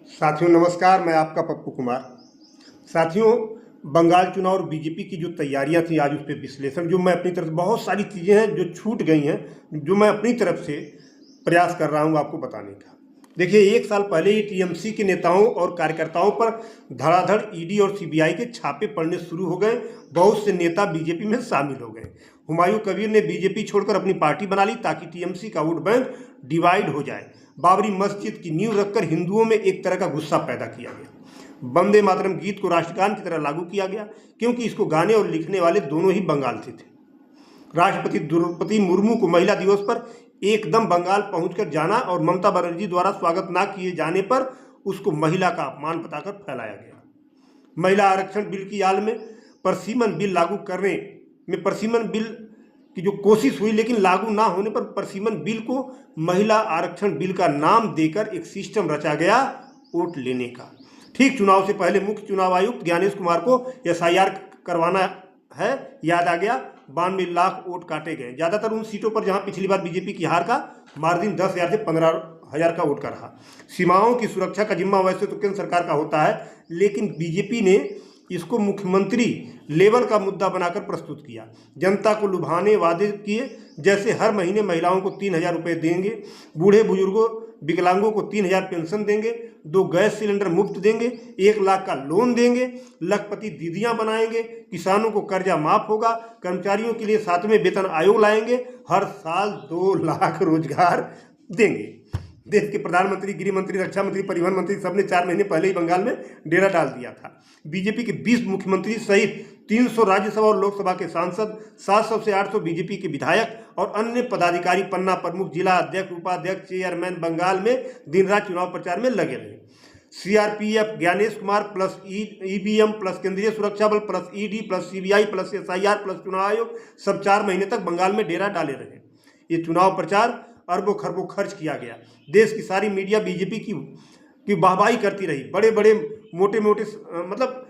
साथियों नमस्कार, मैं आपका पप्पू कुमार। साथियों, बंगाल चुनाव और बीजेपी की जो तैयारियां थी, आज उस पर विश्लेषण, जो मैं अपनी तरफ से बहुत सारी चीज़ें हैं जो छूट गई हैं, जो मैं अपनी तरफ से प्रयास कर रहा हूं आपको बताने का। देखिए, एक साल पहले ही टीएमसी के नेताओं और कार्यकर्ताओं पर धड़ाधड़ ईडी और सीबीआई के छापे पड़ने शुरू हो गए। बहुत से नेता बीजेपी में शामिल हो गए। हुमायूं कबीर ने बीजेपी छोड़कर अपनी पार्टी बना ली ताकि टीएमसी का वोट बैंक डिवाइड हो जाए। बाबरी मस्जिद की नींव रखकर हिंदुओं में एक तरह का गुस्सा पैदा किया गया। वंदे मातरम गीत को राष्ट्रगान की तरह लागू किया गया, क्योंकि इसको गाने और लिखने वाले दोनों ही बंगाल से थे। राष्ट्रपति द्रौपदी मुर्मू को महिला दिवस पर एकदम बंगाल पहुंचकर जाना और ममता बनर्जी द्वारा स्वागत न किए जाने पर उसको महिला का अपमान बताकर फैलाया गया। महिला आरक्षण बिल की आड़ में परसीमन बिल लागू करने में परसीमन बिल की जो कोशिश हुई, लेकिन लागू ना होने पर परसीमन बिल को महिला आरक्षण बिल का नाम देकर एक सिस्टम रचा गया वोट लेने का। ठीक चुनाव से पहले मुख्य चुनाव आयुक्त ज्ञानेश कुमार को एसआईआर करवाना है, याद आ गया। 92 लाख वोट काटे गए, ज्यादातर उन सीटों पर जहां पिछली बार बीजेपी की हार का मार्जिन 10,000 से 15,000 का वोट का रहा। सीमाओं की सुरक्षा का जिम्मा वैसे तो केंद्र सरकार का होता है, लेकिन बीजेपी ने इसको मुख्यमंत्री लेवल का मुद्दा बनाकर प्रस्तुत किया। जनता को लुभाने वादे किए, जैसे हर महीने महिलाओं को 3,000 रुपये देंगे, बूढ़े बुजुर्गों विकलांगों को 3,000 पेंशन देंगे, 2 गैस सिलेंडर मुफ्त देंगे, 1 लाख का लोन देंगे, लखपति दीदियां बनाएंगे, किसानों को कर्जा माफ होगा, कर्मचारियों के लिए 7वें वेतन आयोग लाएंगे, हर साल 2 लाख रोजगार देंगे। देश के प्रधानमंत्री, गृह मंत्री, रक्षा मंत्री, परिवहन मंत्री सबने 4 महीने पहले ही बंगाल में डेरा डाल दिया था। बीजेपी के 20 मुख्यमंत्री सहित 300 राज्यसभा और लोकसभा के सांसद, 700 से 800 बीजेपी के विधायक और अन्य पदाधिकारी, पन्ना प्रमुख, जिला अध्यक्ष, उपाध्यक्ष, चेयरमैन बंगाल में दिन रात चुनाव प्रचार में लगे रहे। CRPF, Gyanesh Kumar plus EVM plus केंद्रीय सुरक्षा बल plus ED plus CBI plus SIR plus चुनाव आयोग सब 4 महीने तक बंगाल में डेरा डाले रहे। ये चुनाव प्रचार अरबों खरबों खर्च किया गया। देश की सारी मीडिया बीजेपी की वाहवाही करती रही। बड़े बड़े मोटे मोटे मतलब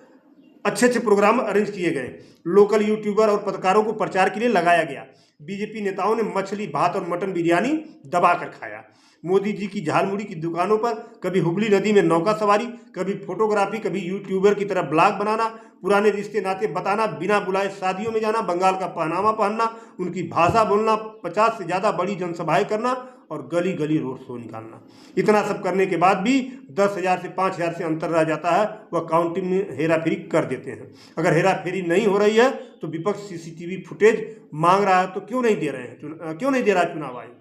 अच्छे प्रोग्राम अरेंज किए गए। लोकल यूट्यूबर और पत्रकारों को प्रचार के लिए लगाया गया। बीजेपी नेताओं ने मछली, भात और मटन बिरयानी दबा कर खाया। मोदी जी की झालमुड़ी की दुकानों पर कभी हुबली नदी में नौका सवारी, कभी फोटोग्राफी, कभी यूट्यूबर की तरह ब्लॉग बनाना, पुराने रिश्ते नाते बताना, बिना बुलाए शादियों में जाना, बंगाल का पहनावा पहनना, उनकी भाषा बोलना, 50 से ज़्यादा बड़ी जनसभाएं करना और गली गली रोड शो निकालना। इतना सब करने के बाद भी 10,000 से 5,000 से अंतर रह जाता है। वह काउंटिंग में हेराफेरी कर देते हैं। अगर हेराफेरी नहीं हो रही है तो विपक्ष सीसीटीवी फुटेज मांग रहा है, तो क्यों नहीं दे रहा चुनाव आयोग?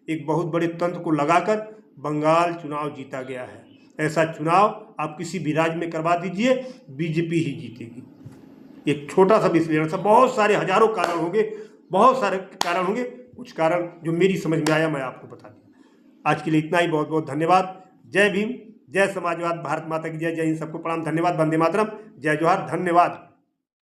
एक बहुत बड़े तंत्र को लगाकर बंगाल चुनाव जीता गया है। ऐसा चुनाव आप किसी भी राज्य में करवा दीजिए, बीजेपी ही जीतेगी। एक छोटा सा विश्लेषण था, बहुत सारे हजारों कारण होंगे, बहुत सारे कारण होंगे, कुछ कारण जो मेरी समझ में आया मैं आपको बता दिया। आज के लिए इतना ही, बहुत बहुत धन्यवाद। जय भीम, जय समाजवाद, भारत माता की जय, जय हिंद, सबको प्रणाम, धन्यवाद, वंदे मातरम, जय जोहार, धन्यवाद।